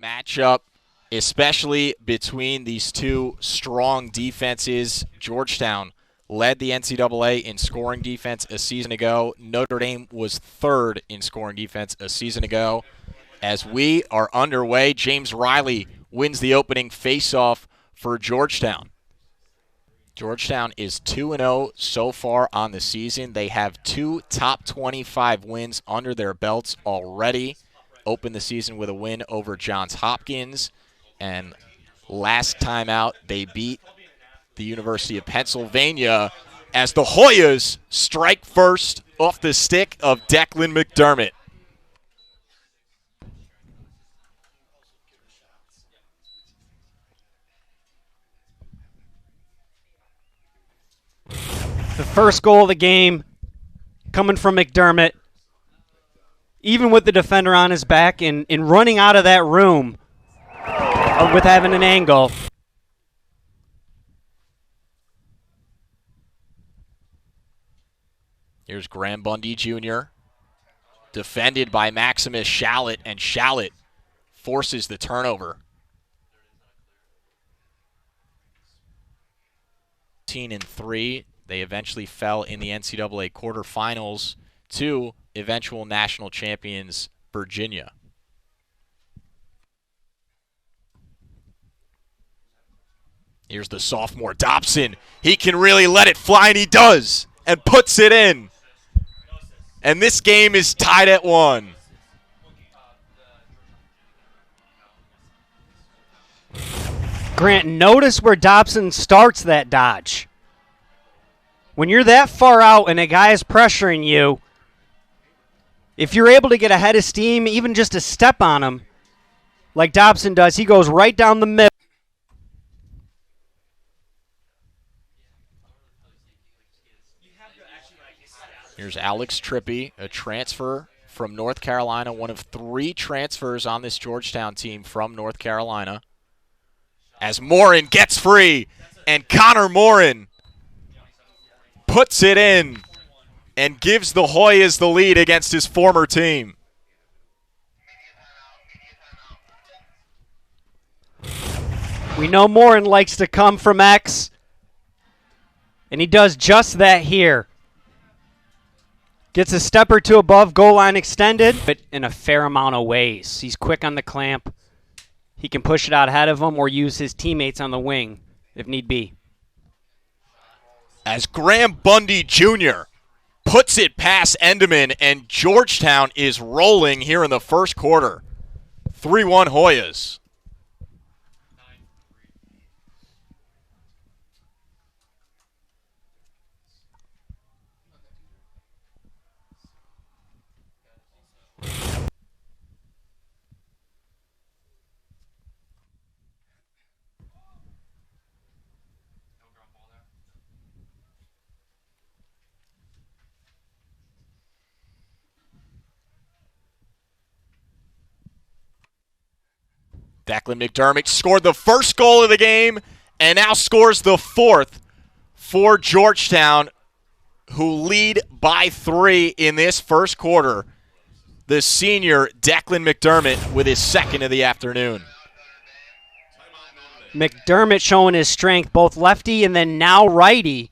Matchup, especially between these two strong defenses. Georgetown led the NCAA in scoring defense a season ago. Notre Dame was third in scoring defense a season ago. As we are underway, James Riley wins the opening faceoff for Georgetown. Georgetown is 2-0 so far on the season. They have two top 25 wins under their belts already. Opened the season with a win over Johns Hopkins. And last time out, they beat the University of Pennsylvania as the Hoyas strike first off the stick of Declan McDermott. The first goal of the game coming from McDermott. Even with the defender on his back and running out of that room with having an angle. Here's Graham Bundy Jr. defended by Maximus Shallot, and Shallot forces the turnover. 13-3, they eventually fell in the NCAA quarterfinals to eventual national champions Virginia. Here's the sophomore Dobson. He can really let it fly, and he does, and puts it in. And this game is tied at 1. Grant, notice where Dobson starts that dodge. When you're that far out and a guy is pressuring you, if you're able to get ahead of steam, even just a step on him, like Dobson does, he goes right down the middle. Here's Alex Trippi, a transfer from North Carolina, one of 3 transfers on this Georgetown team from North Carolina. As Morin gets free, and Connor Morin puts it in and gives the Hoyas the lead against his former team. We know Morin likes to come from X, and he does just that here. Gets a step or two above goal line extended, but in a fair amount of ways. He's quick on the clamp. He can push it out ahead of him or use his teammates on the wing if need be. As Graham Bundy Jr. puts it past Endeman, and Georgetown is rolling here in the first quarter. 3-1 Hoyas. Declan McDermott scored the first goal of the game and now scores the 4th for Georgetown, who lead by 3 in this first quarter. The senior Declan McDermott with his 2nd of the afternoon. McDermott showing his strength, both lefty and then now righty,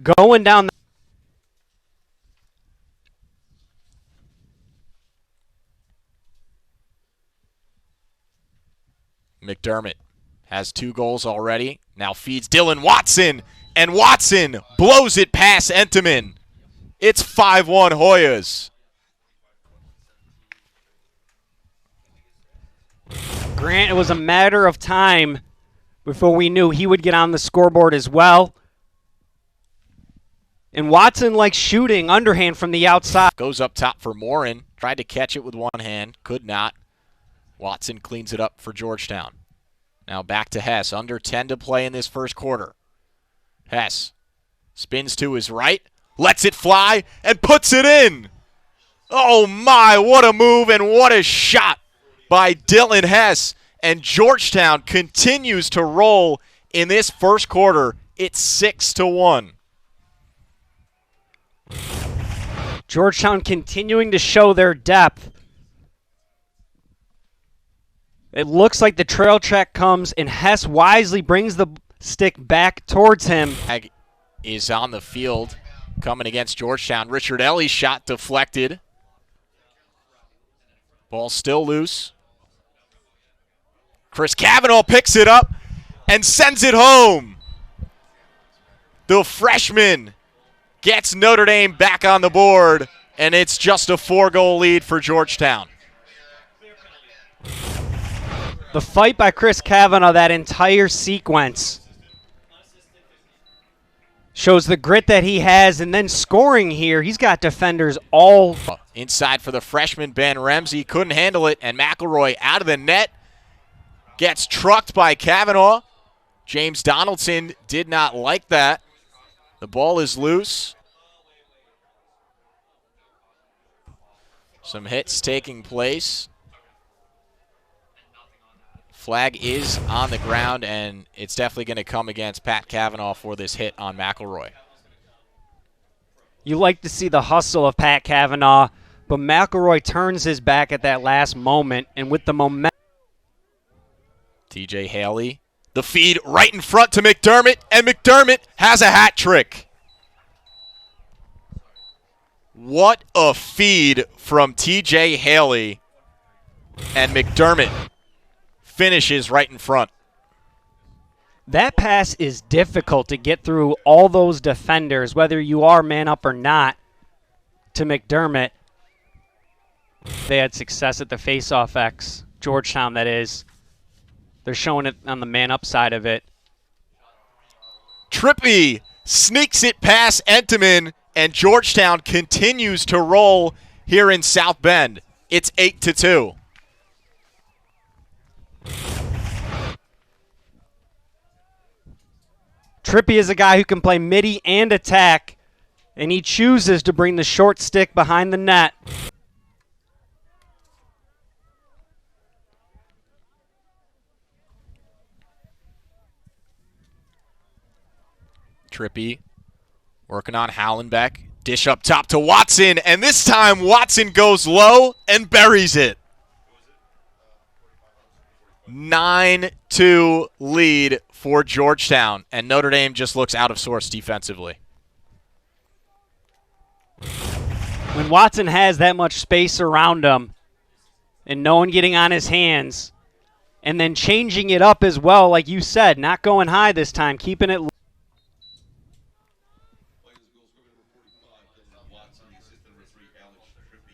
going down. McDermott has 2 goals already. Now feeds Dylan Watson, and Watson blows it past Enteman. It's 5-1 Hoyas. Grant, it was a matter of time before we knew he would get on the scoreboard as well. And Watson likes shooting underhand from the outside. Goes up top for Morin. Tried to catch it with one hand. Could not. Watson cleans it up for Georgetown. Now back to Hess. Under 10 to play in this first quarter. Hess spins to his right. Lets it fly and puts it in. Oh my, what a move and what a shot by Dylan Hess. And Georgetown continues to roll in this first quarter. It's 6-1. Georgetown continuing to show their depth. It looks like the trail check comes, and Hess wisely brings the stick back towards him. Flag is on the field coming against Georgetown. Richard Ellie's shot deflected. Ball still loose. Chris Cavanaugh picks it up and sends it home. The freshman gets Notre Dame back on the board, and it's just a 4-goal lead for Georgetown. The fight by Chris Cavanaugh, that entire sequence, shows the grit that he has, and then scoring here. He's got defenders all. Inside for the freshman, Ben Ramsey couldn't handle it, and McElroy out of the net. Gets trucked by Cavanaugh. James Donaldson did not like that. The ball is loose. Some hits taking place. Flag is on the ground, and it's definitely going to come against Pat Cavanaugh for this hit on McElroy. You like to see the hustle of Pat Cavanaugh, but McElroy turns his back at that last moment, and with the momentum. TJ Haley, the feed right in front to McDermott, and McDermott has a hat trick. What a feed from TJ Haley, and McDermott finishes right in front. That pass is difficult to get through all those defenders, whether you are man up or not, to McDermott. They had success at the face-off X. Georgetown, that is. They're showing it on the man-up side of it. Trippy sneaks it past Entenmann, and Georgetown continues to roll here in South Bend. It's 8-2. Trippy is a guy who can play midi and attack, and he chooses to bring the short stick behind the net. Trippy working on Hallenbeck. Dish up top to Watson, and this time Watson goes low and buries it. 9-2 lead for Georgetown, and Notre Dame just looks out of sorts defensively. When Watson has that much space around him and no one getting on his hands, and then changing it up as well, like you said, not going high this time, keeping it low.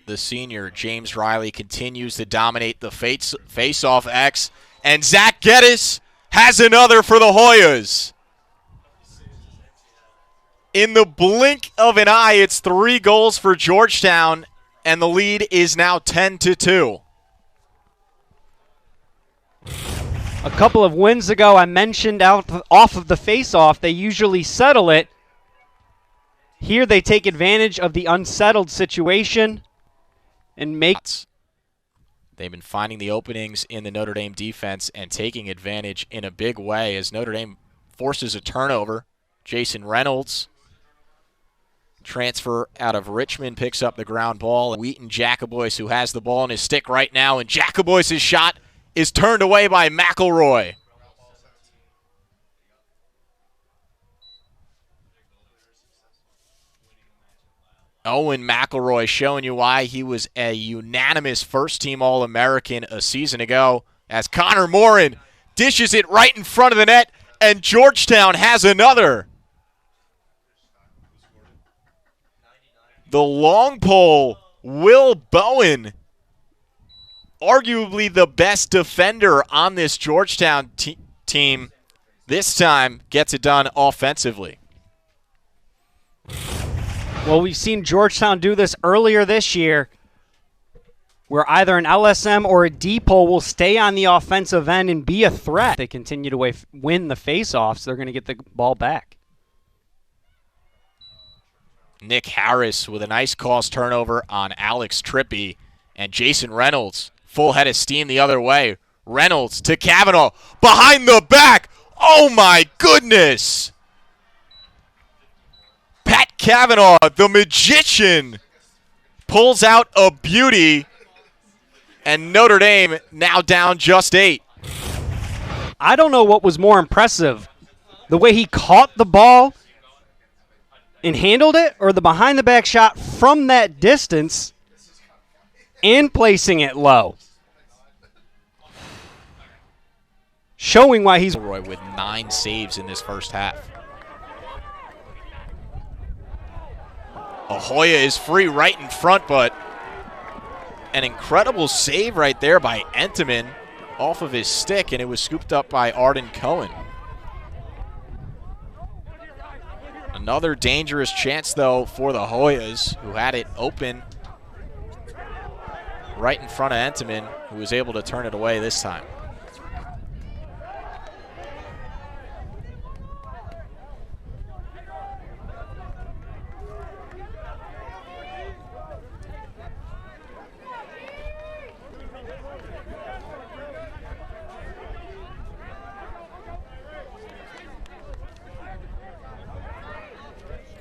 The senior, James Riley, continues to dominate the face-off X, and Zach Geddes has another for the Hoyas. In the blink of an eye, it's 3 goals for Georgetown, and the lead is now 10-2. A couple of wins ago, I mentioned off of the face-off, they usually settle it. Here they take advantage of the unsettled situation and make. They've been finding the openings in the Notre Dame defense and taking advantage in a big way as Notre Dame forces a turnover. Jason Reynolds, transfer out of Richmond, picks up the ground ball. Wheaton Jacobois, who has the ball in his stick right now, and Jacobois' shot is turned away by McElroy. Owen McElroy showing you why he was a unanimous first-team All-American a season ago as Connor Morin dishes it right in front of the net, and Georgetown has another. The long pole, Will Bowen, arguably the best defender on this Georgetown team, this time gets it done offensively. Well, we've seen Georgetown do this earlier this year, where either an LSM or a D-pole will stay on the offensive end and be a threat. They continue to win the face-offs, they're going to get the ball back. Nick Harris with a nice cross turnover on Alex Trippy, and Jason Reynolds, full head of steam the other way. Reynolds to Cavanaugh, behind the back. Oh my goodness! Pat Cavanaugh, the magician, pulls out a beauty, And Notre Dame now down just 8. I don't know what was more impressive, the way he caught the ball and handled it, or the behind-the-back shot from that distance and placing it low. Showing why he's Roy with 9 saves in this first half. Ahoya is free right in front, but an incredible save right there by Entenmann off of his stick, and it was scooped up by Arden Cohen. Another dangerous chance, though, for the Hoyas, who had it open right in front of Entenmann, who was able to turn it away this time.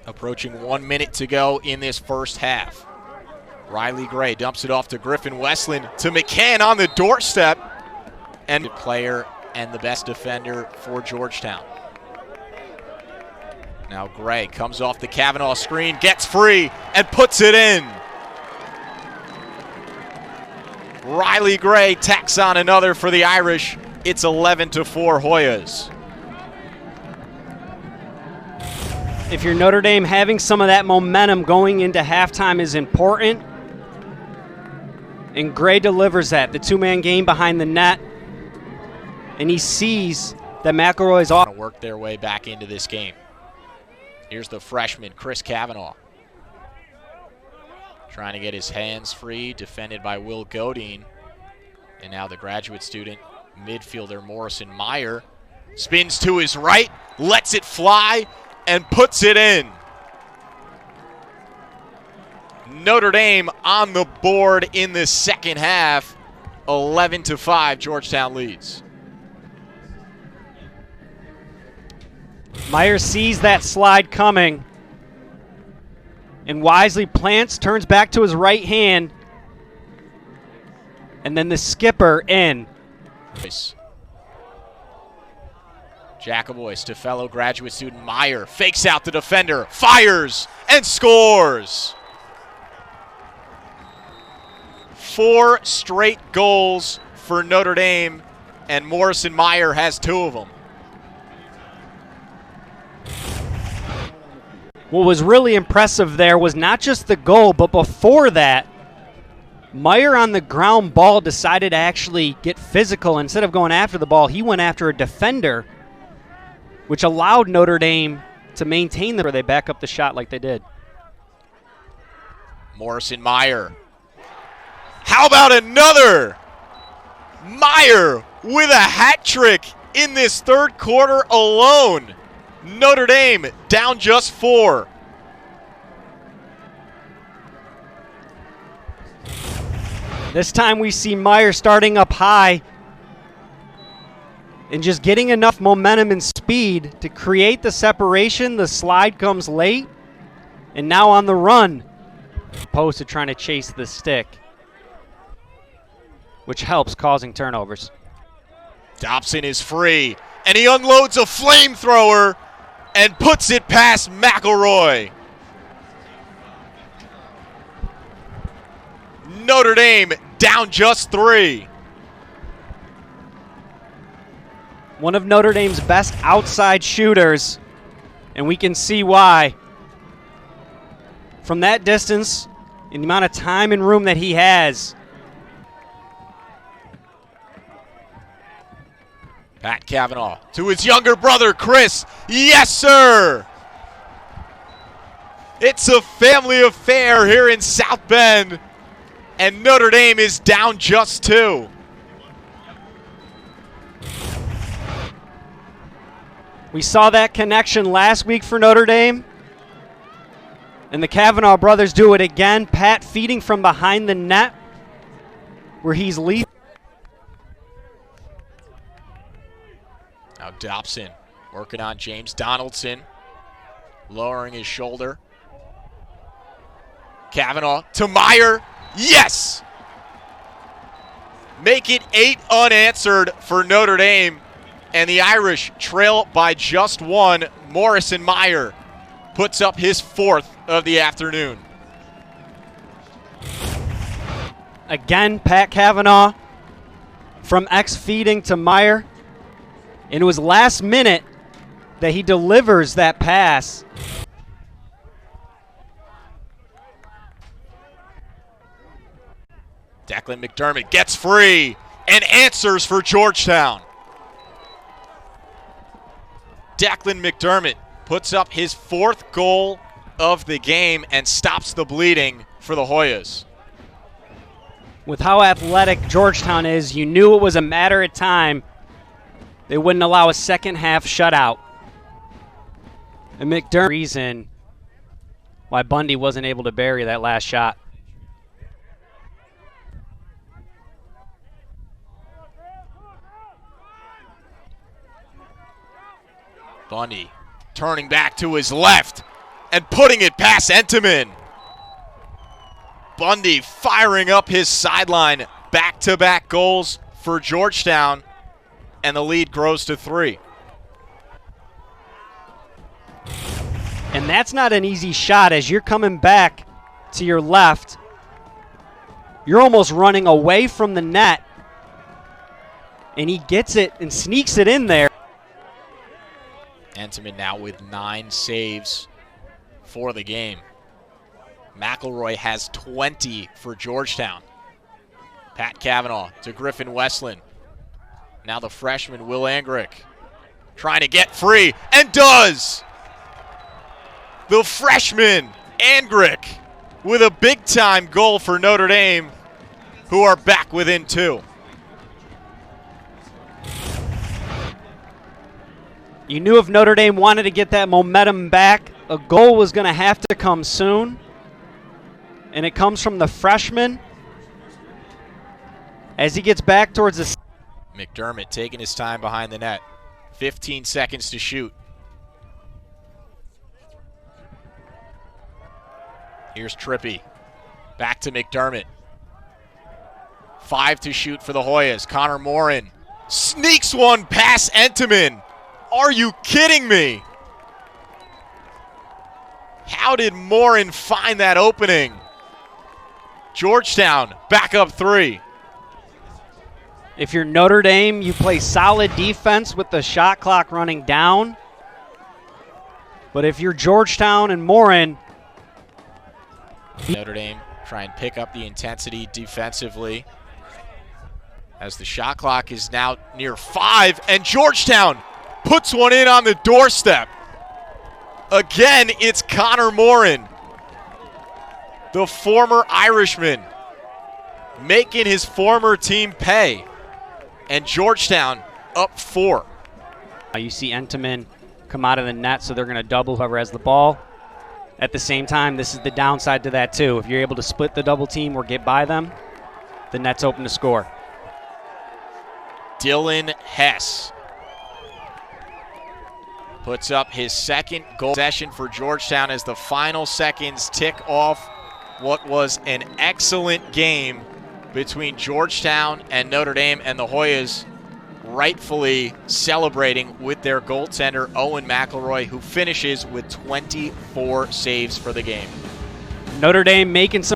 Approaching 1 minute to go in this first half. Riley Gray dumps it off to Griffin Westland, to McCann on the doorstep. And the player and the best defender for Georgetown. Now Gray comes off the Kavanaugh screen, gets free, and puts it in. Riley Gray tacks on another for the Irish. It's 11-4 Hoyas. If you're Notre Dame, having some of that momentum going into halftime is important. And Gray delivers that. The two-man game behind the net. And he sees that McElroy's off. Work their way back into this game. Here's the freshman, Chris Kavanaugh. Trying to get his hands free, defended by Will Godine. And now the graduate student, midfielder Morrison Meyer, spins to his right, lets it fly, and puts it in. Notre Dame on the board in the second half. 11-5, Georgetown leads. Meyer sees that slide coming and wisely plants, turns back to his right hand, and then the skipper in. Jacobois to fellow graduate student Meyer, fakes out the defender, fires, and scores. 4 straight goals for Notre Dame, and Morrison Meyer has 2 of them. What was really impressive there was not just the goal, but before that, Meyer on the ground ball decided to actually get physical. Instead of going after the ball, he went after a defender, which allowed Notre Dame to maintain where they back up the shot like they did. Morrison Meyer. How about another? Meyer with a hat trick in this third quarter alone. Notre Dame down just 4. This time we see Meyer starting up high and just getting enough momentum and speed to create the separation. The slide comes late, and now on the run, opposed to trying to chase the stick, which helps causing turnovers. Dobson is free, and he unloads a flamethrower and puts it past McElroy. Notre Dame down just 3. One of Notre Dame's best outside shooters, and we can see why. From that distance, in the amount of time and room that he has. Pat Kavanaugh to his younger brother, Chris. Yes, sir! It's a family affair here in South Bend, and Notre Dame is down just 2. We saw that connection last week for Notre Dame, and the Kavanaugh brothers do it again. Pat feeding from behind the net, where he's leading. Now Dobson working on James Donaldson, lowering his shoulder. Kavanaugh to Meyer. Yes! make it 8 unanswered for Notre Dame, and the Irish trail by just 1. Morrison Meyer puts up his 4th of the afternoon. Again, Pat Kavanaugh from X feeding to Meyer. And it was last minute that he delivers that pass. Declan McDermott gets free and answers for Georgetown. Declan McDermott puts up his 4th goal of the game and stops the bleeding for the Hoyas. With how athletic Georgetown is, you knew it was a matter of time. They wouldn't allow a second half shutout. And McDermott, reason why Bundy wasn't able to bury that last shot. Bundy turning back to his left and putting it past Entenmann. Bundy firing up his sideline. Back-to-back goals for Georgetown, and the lead grows to 3. And that's not an easy shot. As you're coming back to your left, you're almost running away from the net, and he gets it and sneaks it in there. Entenmann now with 9 saves for the game. McElroy has 20 for Georgetown. Pat Kavanaugh to Griffin Westland. Now the freshman, Will Angrick, trying to get free, and does! The freshman, Angrick, with a big-time goal for Notre Dame, who are back within 2. You knew if Notre Dame wanted to get that momentum back, a goal was going to have to come soon. And it comes from the freshman as he gets back towards the... McDermott taking his time behind the net. 15 seconds to shoot. Here's Trippy. Back to McDermott. 5 to shoot for the Hoyas. Connor Morin sneaks one past Entenmann. Are you kidding me? How did Morin find that opening? Georgetown back up 3. If you're Notre Dame, you play solid defense with the shot clock running down. But if you're Georgetown and Morin... Notre Dame try and pick up the intensity defensively as the shot clock is now near 5, and Georgetown puts one in on the doorstep. Again, it's Connor Morin, the former Irishman, making his former team pay. And Georgetown up 4. You see Entenmann come out of the net, so they're going to double whoever has the ball. At the same time, this is the downside to that too. If you're able to split the double team or get by them, the net's open to score. Dylan Hess puts up his 2nd goal possession for Georgetown as the final seconds tick off what was an excellent game between Georgetown and Notre Dame, and the Hoyas rightfully celebrating with their goaltender, Owen McElroy, who finishes with 24 saves for the game. Notre Dame making some